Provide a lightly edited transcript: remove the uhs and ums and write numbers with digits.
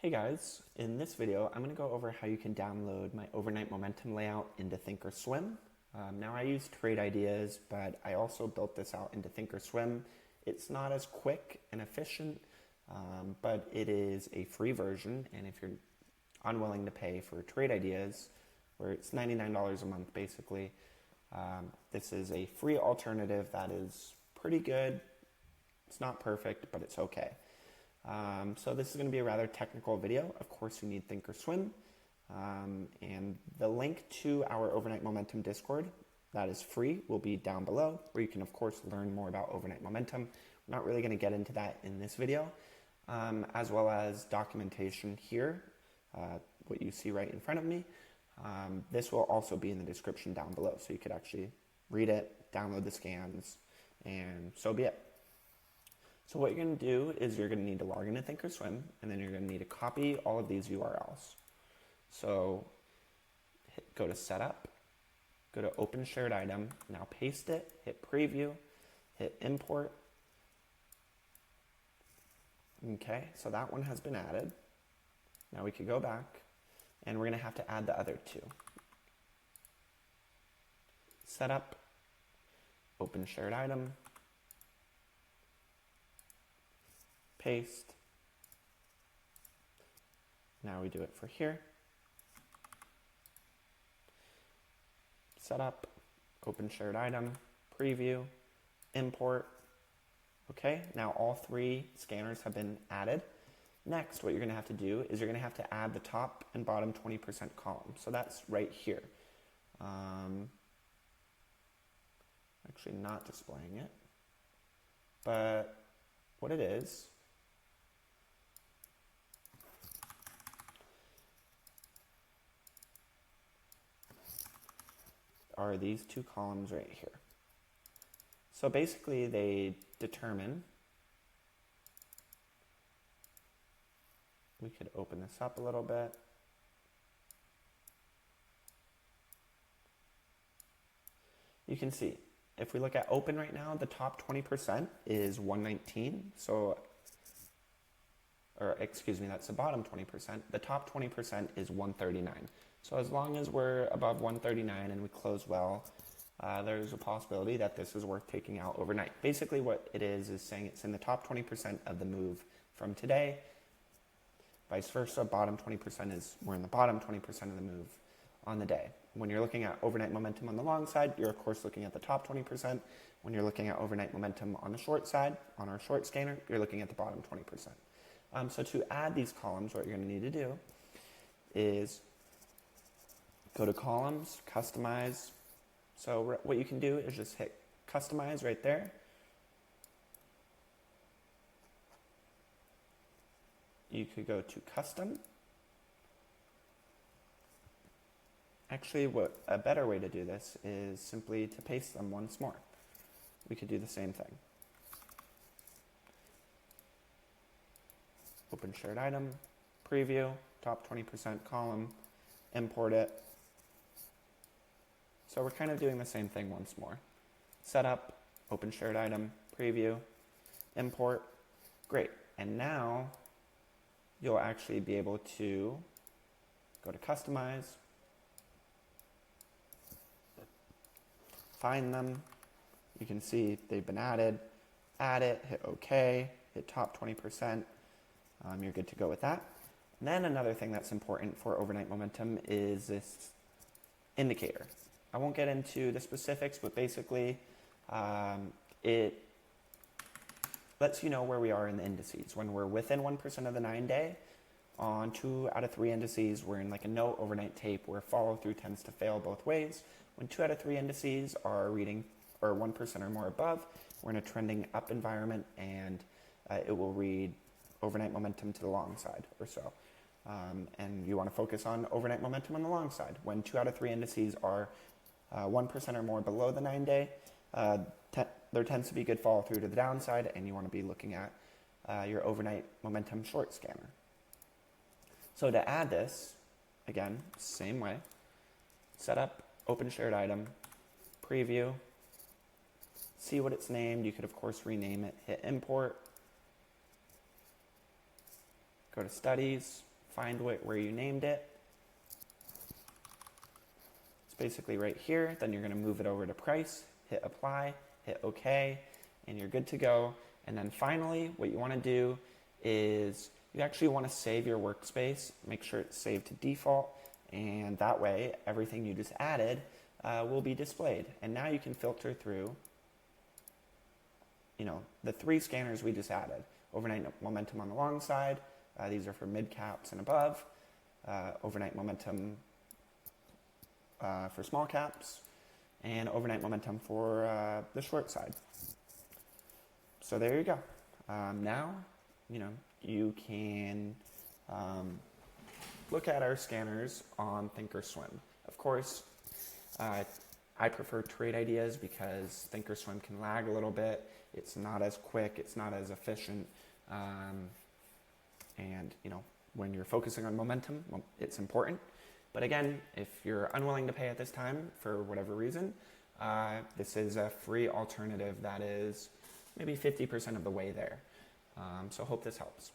Hey guys, in this video I'm going to go over how you can download my overnight momentum layout into Thinkorswim. Now I use Trade Ideas, but I also built this out into Thinkorswim. It's not as quick and efficient, but it is a free version, and if you're unwilling to pay for Trade Ideas, where it's $99 a month basically, this is a free alternative that is pretty good. It's not perfect, but it's okay. So this is going to be a rather technical video. Of course, you need Thinkorswim, and the link to our Overnight Momentum Discord, that is free, will be down below, where you can, of course, learn more about Overnight Momentum. We're not really going to get into that in this video, as well as documentation here, what you see right in front of me. This will also be in the description down below, so you could actually read it, download the scans, and so be it. So what you're going to do is you're going to need to log into Thinkorswim, and then you're going to need to copy all of these URLs. So go to Setup, go to Open Shared Item, now paste it, hit Preview, hit Import. Okay, so that one has been added. Now we could go back, and we're going to have to add the other two. Setup, Open Shared Item, paste. Now we do it for here. Setup, Open Shared Item, Preview, Import. Okay, now all three scanners have been added. Next, what you're going to have to do is you're going to have to add the top and bottom 20% column. So that's right here. Actually not displaying it, but what it is are these two columns right here. So basically they determine, we could open this up a little bit. You can see, if we look at open right now, the top 20% is 119. So, or excuse me, that's the bottom 20%. The top 20% is 139. So as long as we're above 139 and we close well, there's a possibility that this is worth taking out overnight. Basically what it is saying it's in the top 20% of the move from today. Vice versa, bottom 20% is we're in the bottom 20% of the move on the day. When you're looking at overnight momentum on the long side, you're of course looking at the top 20%. When you're looking at overnight momentum on the short side, on our short scanner, you're looking at the bottom 20%. So to add these columns, what you're going to need to do is go to Columns, Customize. So what you can do is just hit Customize right there. You could go to Custom. Actually, what a better way to do this is simply to paste them once more. We could do the same thing. Open Shared Item, Preview, top 20% column, import it. So we're kind of doing the same thing once more. Setup, Open Shared Item, Preview, import. Great. And now you'll actually be able to go to Customize, find them. You can see they've been added. Add it, hit OK, hit top 20%. You're good to go with that. And then another thing that's important for overnight momentum is this indicator. I won't get into the specifics, but basically it lets you know where we are in the indices. When we're within 1% of the 9-day, on 2 out of 3 indices, we're in like a no overnight tape where follow through tends to fail both ways. When 2 out of 3 indices are reading or 1% or more above, we're in a trending up environment, and it will read overnight momentum to the long side or so. And you want to focus on overnight momentum on the long side. When 2 out of 3 indices are 1% or more below the 9-day, there tends to be good follow through to the downside, and you want to be looking at your overnight momentum short scanner. So to add this, again, same way, Setup, Open Shared Item, Preview, see what it's named. You could of course rename it, hit Import, go to Studies, find where you named it. It's basically right here. Then you're going to move it over to price, hit apply, hit OK, and you're good to go. And then finally, what you want to do is you actually want to save your workspace. Make sure it's saved to default, and that way everything you just added will be displayed. And now you can filter through, the 3 scanners we just added. Overnight momentum on the long side. These are for mid caps and above. Overnight momentum for small caps, and overnight momentum for the short side. So there you go. Now, you can look at our scanners on Thinkorswim. Of course, I prefer trade ideas because Thinkorswim can lag a little bit. It's not as quick, it's not as efficient. And when you're focusing on momentum, it's important. But again, if you're unwilling to pay at this time for whatever reason, this is a free alternative that is maybe 50% of the way there. So hope this helps.